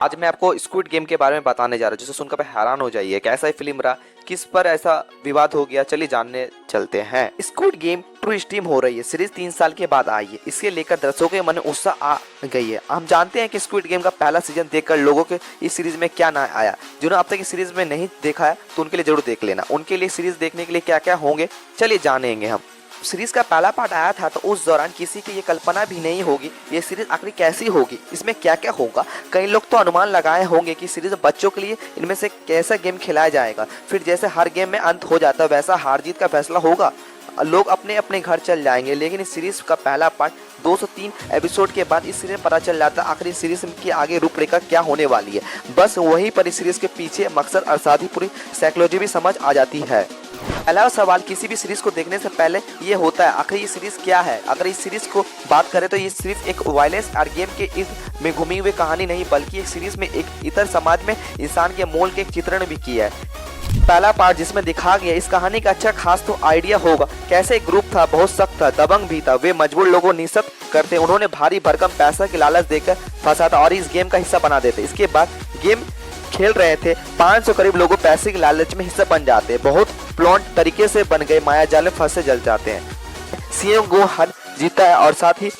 आज मैं आपको स्क्विड गेम के बारे में बताने जा रहा हूँ जिसे सुनकर आप हैरान हो जाइए। कैसा ही फिल्म रहा, किस पर ऐसा विवाद हो गया, चलिए जानने चलते हैं। स्क्विड गेम ट्रू स्ट्रीम हो रही है। सीरीज 3 साल के बाद आई है। इसके लेकर दर्शकों के मन में उत्साह आ गई है। हम जानते हैं कि स्क्विड गेम का पहला सीजन देखकर लोगों के इस सीरीज में क्या ना आया। जिन्होंने अब तक इस सीरीज में नहीं देखा है तो उनके लिए जरूर देख लेना। उनके लिए सीरीज देखने के लिए क्या क्या होंगे चलिए जानेंगे हम। सीरीज का पहला पार्ट आया था तो उस दौरान किसी की ये कल्पना भी नहीं होगी ये सीरीज आखिर कैसी होगी, इसमें क्या क्या होगा। कई लोग तो अनुमान लगाए होंगे कि सीरीज बच्चों के लिए इनमें से कैसा गेम खिलाया जाएगा। फिर जैसे हर गेम में अंत हो जाता है वैसा हार जीत का फैसला होगा, लोग अपने अपने घर चल जाएंगे। लेकिन इस सीरीज का पहला पार्ट 203 एपिसोड के बाद इस सीरीज में पता चल जाता है आखिर इस सीरीज की आगे रूपरेखा क्या होने वाली है। बस वहीं पर इस सीरीज के पीछे मकसद और साथ ही पूरी साइकोलॉजी भी समझ आ जाती है। पहला सवाल किसी भी सीरीज को देखने से पहले ये होता है आखिर ये सीरीज क्या है। अगर इस सीरीज को बात करें तो ये सिर्फ एक वायलेंस और गेम के इस में घूमी हुई कहानी नहीं बल्कि एक सीरीज में एक इतर समाज में इंसान के मोल के चित्रण भी किया है। पहला पार्ट जिसमें दिखा गया इस कहानी का अच्छा खास तो आइडिया होगा। कैसे एक ग्रुप था, बहुत सख्त था, दबंग भी था। वे मजबूर लोगों निशक्त करते, उन्होंने भारी भरकम पैसा की लालच देकर फंसाता और इस गेम का हिस्सा बना देते। इसके बाद गेम खेल रहे थे 500 करीब लोगों पैसे की लालच में हिस्सा बन जाते हैं। बहुत प्लॉट तरीके से बन गए, मायाजाल में फंसे जल जाते हैं। सीएम गो हर जीता है और साथ ही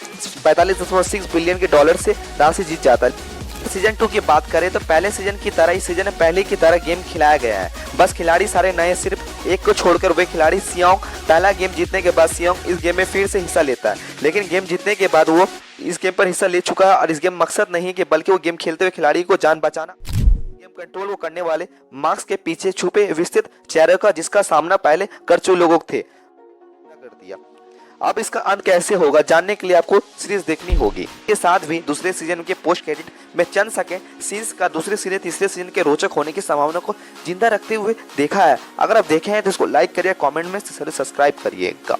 45.6 बिलियन के डॉलर से राशि जीत जाता है। सीजन 2 की बात करें तो पहले सीजन की तरह इस सीजन में पहले की तरह गेम खिलाया गया है। बस खिलाड़ी सारे नए, सिर्फ एक को छोड़कर वे खिलाड़ी सियोंग। पहला गेम जीतने के बाद सियोंग इस गेम में फिर से हिस्सा लेता है, लेकिन गेम जीतने के बाद वो इस गेम पर हिस्सा ले चुका है और इस गेम मकसद नहीं कि बल्कि वो गेम खेलते हुए खिलाड़ी को जान बचाना। गेम कंट्रोल को करने वाले मार्क्स के पीछे छुपे विस्तृत चेहरे का जिसका सामना पहले कर चुके लोगों थे कर दिया। अब इसका अंत कैसे होगा जानने के लिए आपको सीरीज देखनी होगी। के साथ भी दूसरे सीजन के पोस्ट क्रेडिट में चंद सेकंड सीन्स का दूसरे सीजन तीसरे सीजन के रोचक होने की संभावना को जिंदा रखते हुए देखा है। अगर आप देखे हैं तो इसको लाइक करिए, कमेंट में सब्सक्राइब करिएगा।